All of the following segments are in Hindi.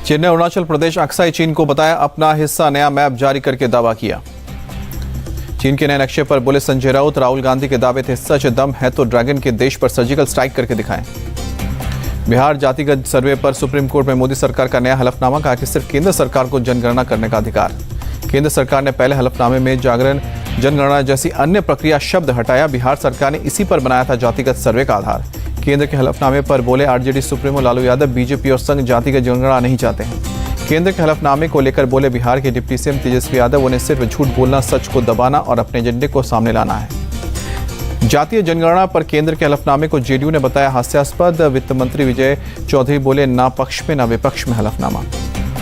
चीन ने अरुणाचल प्रदेश अक्साई चीन को बताया अपना हिस्सा, नया मैप जारी करके दावा किया। चीन के नए नक्शे पर बोले संजय राउत, राहुल गांधी के दावे थे सच, दम है तो ड्रैगन के देश पर सर्जिकल स्ट्राइक करके दिखाएं। बिहार जातिगत सर्वे पर सुप्रीम कोर्ट में मोदी सरकार का नया हलफनामा, कहा कि सिर्फ केंद्र सरकार को जनगणना करने का अधिकार। केंद्र सरकार ने पहले हलफनामे में जागरण, जनगणना जैसी अन्य प्रक्रिया शब्द हटाया। बिहार सरकार ने इसी पर बनाया था जातिगत सर्वे का आधार। केंद्र के हलफनामे पर बोले RJD supremo Lalu Yadav, BJP और संघ जातिगत जनगणना नहीं चाहते हैं। केंद्र के हलफनामे को लेकर बोले बिहार के डिप्टी सीएम तेजस्वी यादव, उन्हें सिर्फ झूठ बोलना, सच को दबाना और अपने एजेंडे को सामने लाना है। जातीय जनगणना पर केंद्र के हलफनामे को जेडीयू ने बताया हास्यास्पद। वित्त मंत्री विजय चौधरी बोले ना पक्ष में ना विपक्ष में हलफनामा।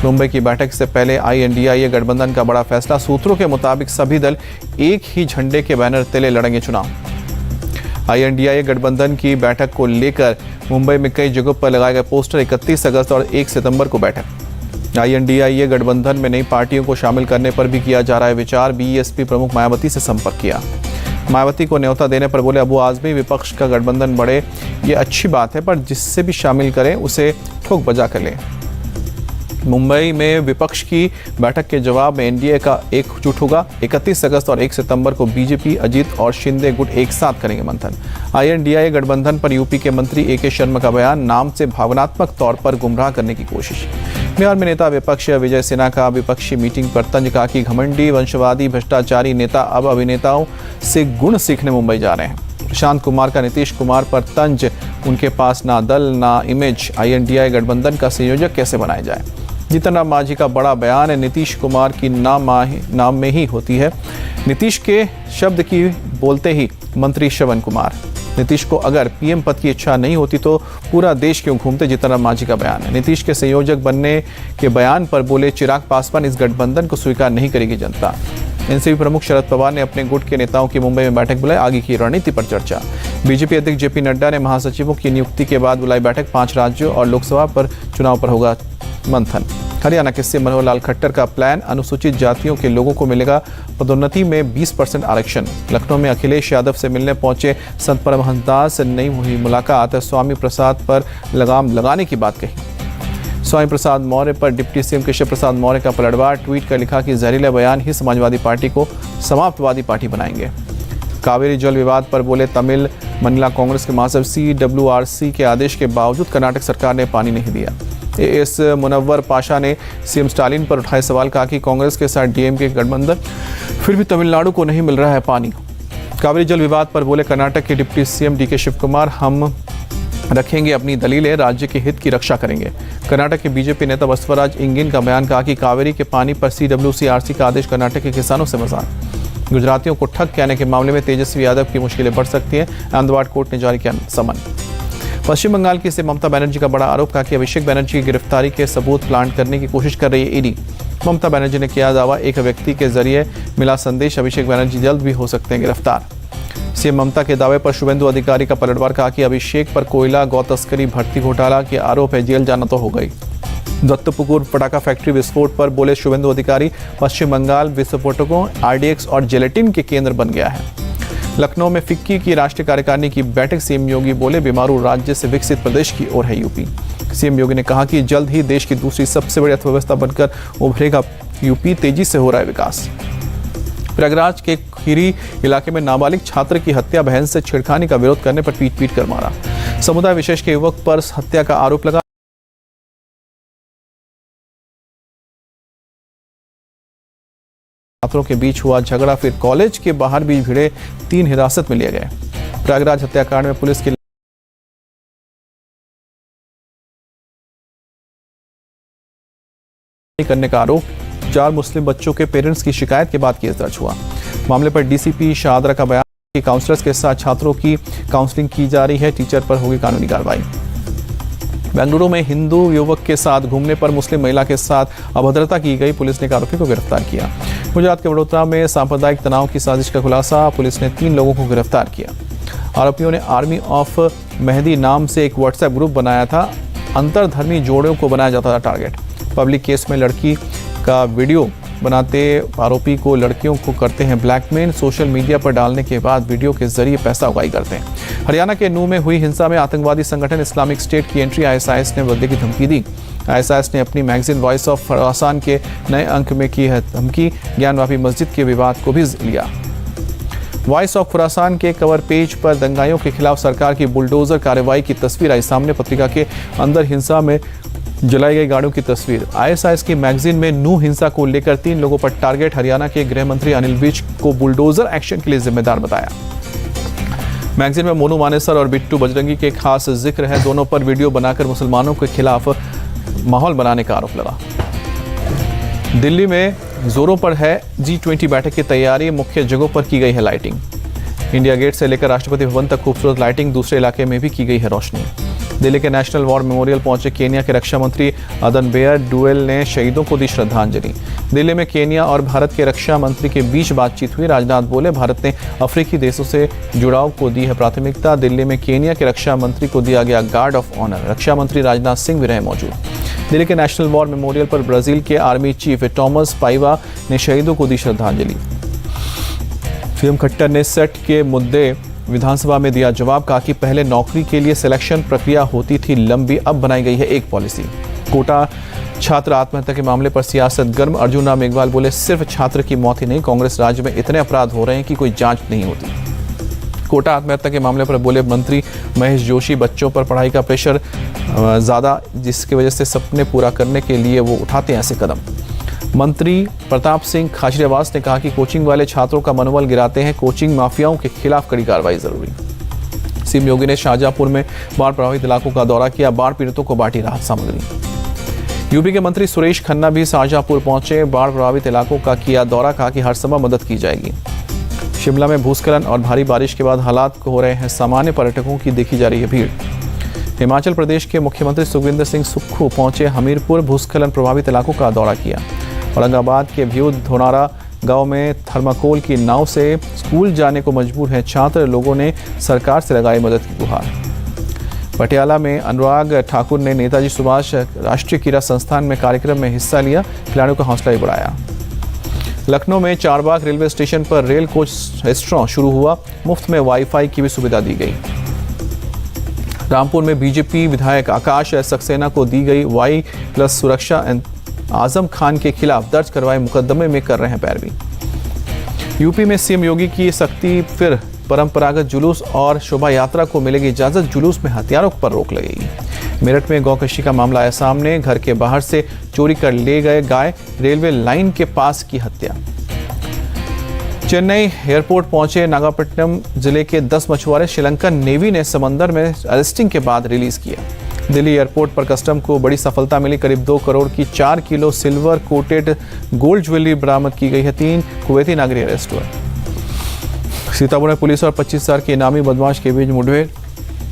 मुंबई की बैठक से पहले INDIA गठबंधन का बड़ा फैसला, सूत्रों के मुताबिक सभी दल एक ही झंडे के बैनर तले लड़ेंगे चुनाव। INDIA गठबंधन की बैठक को लेकर मुंबई में कई जगहों पर लगाए गए पोस्टर, 31 अगस्त और 1 सितंबर को बैठक। INDIA गठबंधन में नई पार्टियों को शामिल करने पर भी किया जा रहा है विचार। BSP प्रमुख मायावती से संपर्क किया। मायावती को न्योता देने पर बोले अबू आजमी, विपक्ष का गठबंधन बढ़े ये अच्छी बात है, पर जिससे भी शामिल करें उसे ठोक बजा कर लें। मुंबई में विपक्ष की बैठक के जवाब में NDA का एकजुट होगा। 31 अगस्त और 1 सितंबर को बीजेपी, अजीत और शिंदे गुट एक साथ करेंगे मंथन। INDIA गठबंधन पर यूपी के मंत्री AK शर्मा का बयान, नाम से भावनात्मक तौर पर गुमराह करने की कोशिश। बिहार में नेता विपक्ष विजय सिन्हा का विपक्षी मीटिंग पर तंज, कहा कि घमंडी, वंशवादी, भ्रष्टाचारी नेता अब अभिनेताओं से गुण सीखने मुंबई जा रहे हैं। प्रशांत कुमार का नीतीश कुमार पर तंज, उनके पास ना दल ना इमेज, INDIA गठबंधन का संयोजक कैसे बनाया जाए। जीतन राम मांझी का बड़ा बयान है, नीतीश कुमार की नाम में ही होती है। नीतीश के शब्द की बोलते ही मंत्री श्रवण कुमार। नीतीश को अगर PM पद की इच्छा नहीं होती तो पूरा देश क्यों घूमते, जीतन राम मांझी का बयान है। नीतीश के संयोजक बनने के बयान पर बोले चिराग पासवान, इस गठबंधन को स्वीकार नहीं करेगी जनता। एनसीपी प्रमुख शरद पवार ने अपने गुट के नेताओं की मुंबई में बैठक बुलाई, आगे की रणनीति पर चर्चा। बीजेपी अध्यक्ष JP नड्डा ने महासचिवों की नियुक्ति के बाद बुलाई बैठक, 5 राज्यों और लोकसभा पर चुनाव पर होगा मंथन। हरियाणा के CM मनोहर लाल खट्टर का प्लान, अनुसूचित जातियों के लोगों को मिलेगा पदोन्नति में 20% आरक्षण। लखनऊ में अखिलेश यादव से मिलने पहुंचे संत परमहंस दास से नहीं हुई मुलाकात, स्वामी प्रसाद पर लगाम लगाने की बात कही। स्वामी प्रसाद मौर्य पर डिप्टी CM केशव प्रसाद मौर्य का पलटवार, ट्वीट कर लिखा कि जहरीला बयान ही समाजवादी पार्टी को समाप्तवादी पार्टी बनाएंगे। कावेरी जल विवाद पर बोले तमिल महिला कांग्रेस के महासचिव CWRC के आदेश के बावजूद कर्नाटक सरकार ने पानी नहीं दिया। AS मुनव्वर पाशा ने CM स्टालिन पर उठाए सवाल, कहा कि कांग्रेस के साथ DMK गठबंधन, फिर भी तमिलनाडु को नहीं मिल रहा है पानी। कावेरी जल विवाद पर बोले कर्नाटक के deputy CM DK Shiv Kumar, हम रखेंगे अपनी दलीलें, राज्य के हित की रक्षा करेंगे। कर्नाटक के BJP नेता बसवराज इंगिन का बयान, कहा कि कावेरी के पानी पर CWCRC का आदेश कर्नाटक के किसानों से मजाक। गुजरातियों को ठग कहने के मामले में तेजस्वी यादव की मुश्किलें बढ़ सकती हैं, अहमदाबाद कोर्ट ने जारी किया समन। पश्चिम बंगाल की CM ममता बनर्जी का बड़ा आरोप, कहा कि अभिषेक बनर्जी की गिरफ्तारी के सबूत प्लांट करने की कोशिश कर रही है ED। ममता बनर्जी ने किया दावा, एक व्यक्ति के जरिए मिला संदेश, अभिषेक बनर्जी जल्द भी हो सकते हैं गिरफ्तार। CM ममता के दावे पर शुभेंदु अधिकारी का पलटवार, कहा कि अभिषेक पर कोयला गौ तस्करी भर्ती घोटाला के आरोप है, जेल जाना तो हो गई। दत्तपुकुर पटाखा फैक्ट्री विस्फोट पर बोले शुभेंदु अधिकारी, पश्चिम बंगाल विस्फोटकों, RDX और जेलेटिन के केंद्र बन गया है। लखनऊ में फिक्की की राष्ट्रीय कार्यकारिणी की बैठक, CM योगी बोले बीमारू राज्य से विकसित प्रदेश की ओर है यूपी। CM योगी ने कहा कि जल्द ही देश की दूसरी सबसे बड़ी अर्थव्यवस्था बनकर उभरेगा यूपी, तेजी से हो रहा है विकास। प्रयागराज के खीरी इलाके में नाबालिग छात्र की हत्या, बहन से छेड़खानी का विरोध करने पर पीट कर मारा। समुदाय विशेष के युवक पर हत्या का आरोप लगा। छात्रों के बीच हुआ झगड़ा, फिर कॉलेज के बाहर भी भिड़े, 3 हिरासत में लिए गए। प्रयागराज हत्याकांड में पुलिस की करने का आरोप, 4 मुस्लिम बच्चों के पेरेंट्स की शिकायत के बाद केस दर्ज हुआ। मामले पर DCP शाहदरा का बयान कि काउंसलर्स के साथ छात्रों की काउंसलिंग की जा रही है, टीचर पर होगी कानूनी कार्रवाई। बेंगलुरु में हिंदू युवक के साथ घूमने पर मुस्लिम महिला के साथ अभद्रता की गई, पुलिस ने एक आरोपी को गिरफ्तार किया। गुजरात के वडोदरा में सांप्रदायिक तनाव की साजिश का खुलासा, पुलिस ने 3 लोगों को गिरफ्तार किया। आरोपियों ने आर्मी ऑफ मेहंदी नाम से एक व्हाट्सएप ग्रुप बनाया था, अंतरधर्मी जोड़ों को बनाया जाता था टारगेट। पब्लिक केस में लड़की का वीडियो बनाते आरोपी को लड़कियों को करते हैं ब्लैकमेल, सोशल मीडिया पर डालने के बाद वीडियो के जरिए पैसा उगाही करते हैं। हरियाणा के नूह में हुई हिंसा में आतंकवादी संगठन इस्लामिक स्टेट की एंट्री आईएसआईएस ने बदले की धमकी दी। आईएसआईएस ने अपनी मैगजीन वॉइस ऑफ खुरासान के नए अंक में की है धमकी, ज्ञानवापी मस्जिद के विवाद को भी लिया। वॉइस ऑफ खुरासान के कवर पेज पर दंगाइयों के खिलाफ सरकार की बुलडोजर कार्रवाई की तस्वीर आई सामने। पत्रिका के अंदर हिंसा में जलाई गई गाड़ियों की तस्वीर। आईएसआईएस की मैगजीन में नूह हिंसा को लेकर 3 लोगों पर टारगेट। हरियाणा के गृह मंत्री अनिल विज को बुलडोजर एक्शन के लिए जिम्मेदार बताया। मैगजीन में मोनू मानेसर और बिट्टू बजरंगी के खास जिक्र है। दोनों पर वीडियो बनाकर मुसलमानों के खिलाफ माहौल बनाने का आरोप लगा। दिल्ली में जोरों पर है G20 बैठक की तैयारी, मुख्य जगहों पर की गई है लाइटिंग। इंडिया गेट से लेकर राष्ट्रपति भवन तक खूबसूरत लाइटिंग, दूसरे इलाके में भी की गई है रोशनी। दिल्ली के नेशनल वॉर मेमोरियल पहुंचे केनिया के रक्षा मंत्री अदन बेयर डुएल ने शहीदों को दी श्रद्धांजलि। दिल्ली में केनिया और भारत के रक्षा मंत्री के बीच बातचीत हुई। राजनाथ बोले, भारत ने अफ्रीकी देशों से जुड़ाव को दी है प्राथमिकता। दिल्ली में केनिया के रक्षा मंत्री को दिया गया गार्ड ऑफ ऑनर। रक्षा मंत्री राजनाथ सिंह भी रहे मौजूद। दिल्ली के नेशनल वॉर मेमोरियल पर ब्राजील के आर्मी चीफ टॉमस पाइवा ने शहीदों को दी श्रद्धांजलि। सीएम खट्टर ने सेट के मुद्दे विधानसभा में दिया जवाब, कहा कि पहले नौकरी के लिए सिलेक्शन प्रक्रिया होती थी लंबी, अब बनाई गई है एक पॉलिसी। कोटा छात्र आत्महत्या के मामले पर सियासत गर्म। अर्जुन राम मेघवाल बोले, सिर्फ छात्र की मौत ही नहीं, कांग्रेस राज्य में इतने अपराध हो रहे हैं कि कोई जांच नहीं होती। कोटा आत्महत्या के मामले पर बोले मंत्री महेश जोशी, बच्चों पर पढ़ाई का प्रेशर ज़्यादा, जिसकी वजह से सपने पूरा करने के लिए वो उठाते हैं ऐसे कदम। मंत्री प्रताप सिंह खाचरियावास ने कहा कि कोचिंग वाले छात्रों का मनोबल गिराते हैं, कोचिंग माफियाओं के खिलाफ कड़ी कार्रवाई जरूरी। सीएम योगी ने शाहजहांपुर में बाढ़ प्रभावित इलाकों का दौरा किया, बाढ़ पीड़ितों को बांटी राहत सामग्री। यूपी के मंत्री सुरेश खन्ना भी शाहजहांपुर पहुंचे, बाढ़ प्रभावित इलाकों का किया दौरा, कहा कि हर संभव मदद की जाएगी। शिमला में भूस्खलन और भारी बारिश के बाद हालात हो रहे हैं सामान्य, पर्यटकों की देखी जा रही है भीड़। हिमाचल प्रदेश के मुख्यमंत्री सुखविंदर सिंह सुक्खू पहुंचे हमीरपुर, भूस्खलन प्रभावित इलाकों का दौरा किया। औरंगाबाद के व्यू धोनारा गांव में थर्माकोल की नाव से स्कूल जाने को मजबूर हैं छात्र, लोगों ने सरकार से लगाई मदद की गुहार। पटियाला में अनुराग ठाकुर ने नेताजी सुभाष राष्ट्रीय क्रीड़ा संस्थान में कार्यक्रम में हिस्सा लिया, खिलाड़ियों का हौसला भी बढ़ाया। लखनऊ में चारबाग रेलवे स्टेशन पर रेल कोच रेस्टोरेंट शुरू हुआ, मुफ्त में वाईफाई की भी सुविधा दी गई। रामपुर में बीजेपी विधायक आकाश सक्सेना को दी गई Y+ सुरक्षा, आजम खान के खिलाफ दर्ज करवाए मुकदमे में कर रहे हैं पैरवी। यूपी में सीएम योगी की सख्ती, फिर परंपरागत जुलूस और शोभा यात्रा को मिलेगी इजाजत, जुलूस में हथियारों पर रोक लगेगी। मेरठ में गौकशी का मामला आया सामने, घर के बाहर से चोरी कर ले गए गाय, रेलवे लाइन के पास की हत्या। चेन्नई एयरपोर्ट पहुंचे नागापट्टिनम जिले के 10 मछुआरे, श्रीलंकन नेवी ने समंदर में अरेस्टिंग के बाद रिलीज किया। दिल्ली एयरपोर्ट पर कस्टम को बड़ी सफलता मिली, करीब 2 करोड़ की 4 kilo silver coated gold jewellery बरामद की गई है। 3 कुवैती नागरिक अरेस्ट हुए। सीतापुर में पुलिस और 25,000 के इनामी बदमाश के बीच मुठभेड़,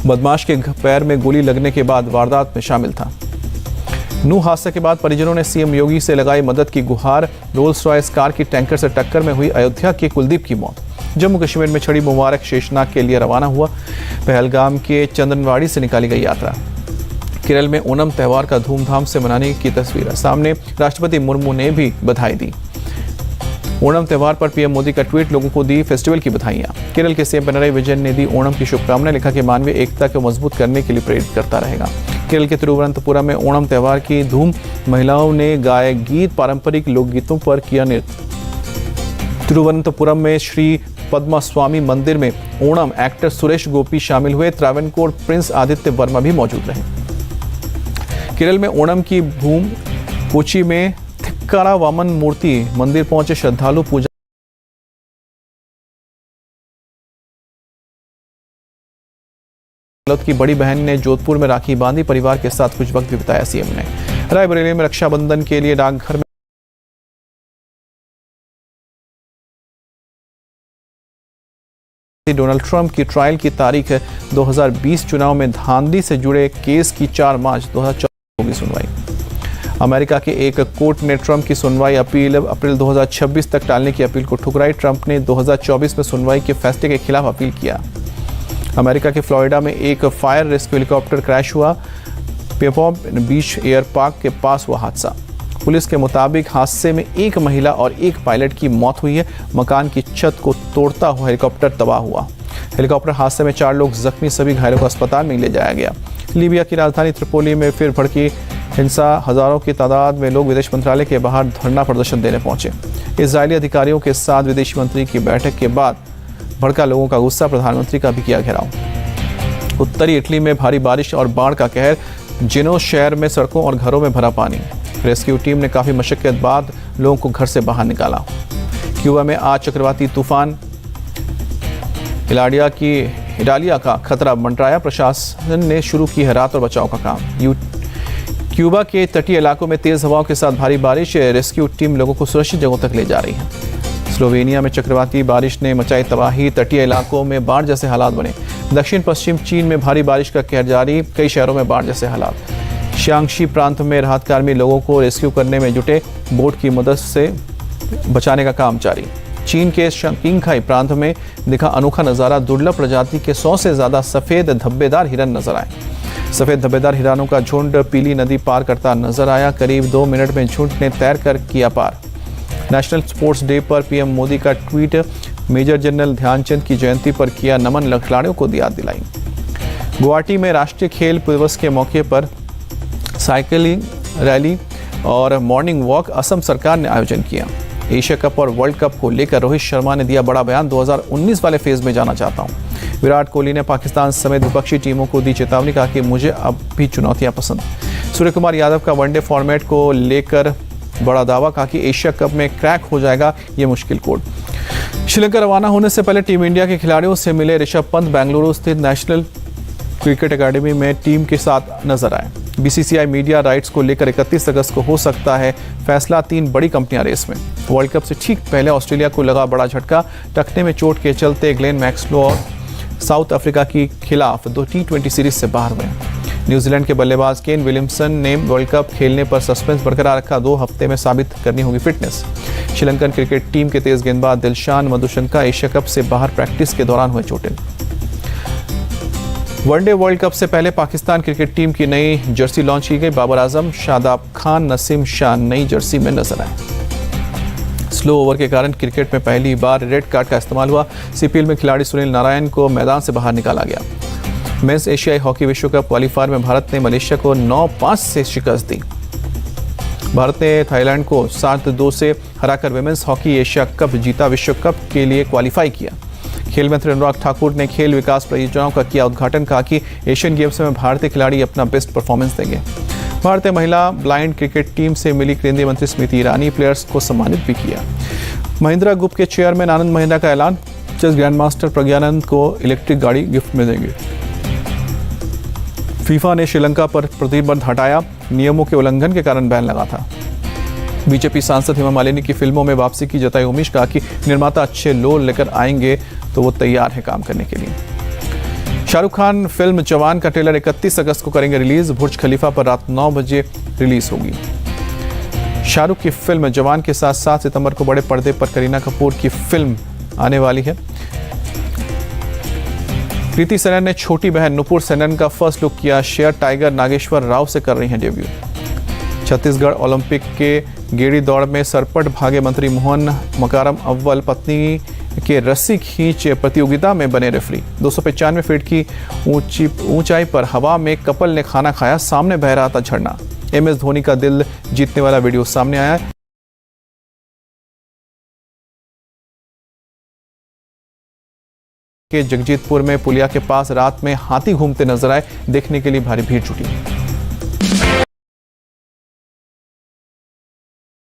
बदमाश के पैर में गोली लगने के बाद वारदात में शामिल था। नूह हादसे के बाद परिजनों ने सीएम योगी से लगाई मदद की गुहार। रोल्स रॉयस कार की टैंकर से टक्कर में हुई अयोध्या के कुलदीप की मौत। जम्मू कश्मीर में छड़ी मुबारक शेषनाग के लिए रवाना हुआ, पहलगाम के चंदनवाड़ी से निकाली गई यात्रा। केरल में ओणम त्यौहार का धूमधाम से मनाने की तस्वीर सामने, राष्ट्रपति मुर्मू ने भी बधाई दी। ओणम त्यौहार पर पीएम मोदी का ट्वीट, लोगों को दी फेस्टिवल की बधाइयां। केरल के सीएम पिनराई विजयन ने दी ओणम की शुभकामनाएं, लिखा कि मानवीय एकता को मजबूत करने के लिए प्रेरित करता रहेगा। केरल के तिरुवनंतपुरम में ओणम त्यौहार की धूम, महिलाओं ने गाए गीत, पारंपरिक लोकगीतों पर किया नृत्य। तिरुवनंतपुरम में श्री पद्मा स्वामी मंदिर में ओणम एक्टर सुरेश गोपी शामिल हुए, त्रावणकोर प्रिंस आदित्य वर्मा भी मौजूद रहे। केरल में ओणम की धूम, कोची में थिक्कारा वामन मूर्ति मंदिर पहुंचे श्रद्धालु, पूजा की बड़ी बहन ने जोधपुर में राखी बांधी, परिवार के साथ कुछ वक्त भी बिताया सीएम ने। रायबरेली में रक्षाबंधन के लिए डाकघर में डोनाल्ड ट्रंप की ट्रायल की तारीख 2020 चुनाव में धांधली से जुड़े केस की 4 मार्च 2014 होगी सुनवाई। अमेरिका के एक कोर्ट ने ट्रंप की सुनवाई अप्रैल 2026 तक टालने की अपील को ठुकराई। ट्रंप ने 2024 में सुनवाई के फैसले के खिलाफ अपील किया। अमेरिका के फ्लोरिडा में एक फायर रेस्क्यू हेलीकॉप्टर क्रैश हुआ, पेपॉम बीच एयर पार्क के पास हुआ हादसा। पुलिस के मुताबिक हादसे में एक महिला और एक पायलट की मौत हुई है। मकान की छत को तोड़ता हुआ हेलीकॉप्टर तबाह हुआ। हेलीकॉप्टर हादसे में 4 लोग जख्मी, सभी घायलों को अस्पताल में ले जाया गया। लीबिया की राजधानी त्रिपोली में फिर भड़की हिंसा। हजारों की तादाद में लोग विदेश मंत्रालय के बाहर धरना प्रदर्शन देने पहुंचे। इजरायली अधिकारियों के साथ विदेश मंत्री की बैठक के बाद भड़का लोगों का गुस्सा, प्रधानमंत्री का भी किया घेराव। उत्तरी इटली में भारी बारिश और बाढ़ का कहर। जिनो शहर में सड़कों और घरों में भरा पानी। रेस्क्यू टीम ने काफी मशक्कत बाद लोगों को घर से बाहर निकाला। क्यूबा में आज चक्रवाती तूफान इडालिया का खतरा मंडराया। प्रशासन ने शुरू की है राहत और बचाव का काम। क्यूबा के तटीय इलाकों में तेज हवाओं के साथ भारी बारिश। रेस्क्यू टीम लोगों को सुरक्षित जगहों तक ले जा रही है। स्लोवेनिया में चक्रवाती बारिश ने मचाई तबाही। तटीय इलाकों में बाढ़ जैसे हालात बने। दक्षिण पश्चिम चीन में भारी बारिश का कहर जारी। कई शहरों में बाढ़ जैसे हालात। शांगशी प्रांत में राहत कर्मी लोगों को रेस्क्यू करने में जुटे। बोट की मदद से बचाने का काम जारी। चीन के किंगखाई प्रांत में दिखा अनोखा नजारा। दुर्लभ प्रजाति के 100 से ज्यादा सफेद धब्बेदार हिरन नजर आए। सफेद धब्बेदार हिरणों का झुंड पीली नदी पार करता नजर आया। करीब 2 मिनट में झुंड ने तैर कर किया पार। नेशनल स्पोर्ट्स डे पर पीएम मोदी का ट्वीट। मेजर जनरल ध्यानचंद की जयंती पर किया नमन, खिलाड़ियों को याद दिलाई। गुवाहाटी में राष्ट्रीय खेल दिवस के मौके पर साइकिलिंग रैली और मॉर्निंग वॉक असम सरकार ने आयोजन किया। एशिया कप और वर्ल्ड कप को लेकर रोहित शर्मा ने दिया बड़ा बयान। 2019 वाले फेज में जाना चाहता हूं। विराट कोहली ने पाकिस्तान समेत विपक्षी टीमों को दी चेतावनी, कहा कि मुझे अब भी चुनौतियां पसंद। सूर्य कुमार यादव का वनडे फॉर्मेट को लेकर बड़ा दावा, कहा कि एशिया कप में क्रैक हो जाएगा ये मुश्किल कोड। श्रीलंका रवाना होने से पहले टीम इंडिया के खिलाड़ियों से मिले ऋषभ पंत बेंगलुरु स्थित नेशनल क्रिकेट अकादमी में टीम के साथ नजर आए। बीसीसीआई मीडिया राइट्स को लेकर 31 अगस्त को हो सकता है फैसला। 3 बड़ी कंपनियां रेस में। वर्ल्ड कप से ठीक पहले ऑस्ट्रेलिया को लगा बड़ा झटका। टखने में चोट के चलते ग्लेन मैक्सवेल और साउथ अफ्रीका के खिलाफ 2 T20 सीरीज से बाहर हुए। न्यूजीलैंड के बल्लेबाज केन विलियमसन ने वर्ल्ड कप खेलने पर सस्पेंस बरकरार रखा। 2 हफ्ते में साबित करनी होगी फिटनेस। श्रीलंकन क्रिकेट टीम के तेज गेंदबाज दिलशान मधुशंका एशिया कप से बाहर प्रैक्टिस के दौरान हुए चोटिल। वनडे वर्ल्ड कप से पहले पाकिस्तान क्रिकेट टीम की नई जर्सी लॉन्च की गई। बाबर आजम, शादाब खान, नसीम शाह नई जर्सी में नजर आए। स्लो ओवर के कारण क्रिकेट में पहली बार रेड कार्ड का इस्तेमाल हुआ। सीपीएल में खिलाड़ी सुनील नारायण को मैदान से बाहर निकाला गया। मेंस एशियाई हॉकी विश्व कप क्वालीफायर में भारत ने मलेशिया को 9-5 से शिकस्त दी। भारत ने थाईलैंड को 7-2 से हराकर विमेंस हॉकी एशिया कप जीता। विश्व कप के लिए क्वालीफाई किया। खेल मंत्री अनुराग ठाकुर ने खेल विकास परियोजनाओं का किया उद्घाटन, कहा कि एशियन गेम्स में भारतीय खिलाड़ी अपना बेस्ट परफॉर्मेंस देंगे। भारतीय महिला ब्लाइंड क्रिकेट टीम से मिली केंद्रीय मंत्री स्मृति ईरानी, प्लेयर्स को सम्मानित भी किया। महिंद्रा ग्रुप के चेयरमैन आनंद महिंद्रा का ऐलान, चेस ग्रैंडमास्टर प्रज्ञानंद को इलेक्ट्रिक गाड़ी गिफ्ट में देंगे। फीफा ने श्रीलंका पर प्रतिबंध हटाया, नियमों के उल्लंघन के कारण बैन लगा था। बीजेपी सांसद हेमा मालिनी की फिल्मों में वापसी की जताई उम्मीद, कहा कि निर्माता अच्छे लोग लेकर आएंगे तो वो तैयार है काम करने के लिए। शाहरुख खान फिल्म जवान का ट्रेलर 31 अगस्त को करेंगे रिलीज। बुर्ज खलीफा पर रात 9 बजे रिलीज होगी। शाहरुख की फिल्म जवान के साथ 7 सितंबर को बड़े पर्दे पर करीना कपूर की फिल्म आने वाली है। कृति सेनन ने छोटी बहन नुपुर सेनन का फर्स्ट लुक किया शेयर। टाइगर नागेश्वर राव से कर रही हैं डेब्यू। छत्तीसगढ़ ओलंपिक के गेड़ी दौड़ में सरपट भागे मंत्री मोहन मकारम अव्वल। पत्नी के रस्सी खींच प्रतियोगिता में बने रेफरी। 295 फीट की ऊंचाई पर हवा में कपल ने खाना खाया, सामने बह रहा था झरना। MS धोनी का दिल जीतने वाला वीडियो सामने आया। के जगजीतपुर में पुलिया के पास रात में हाथी घूमते नजर आए, देखने के लिए भारी भीड़ जुटी।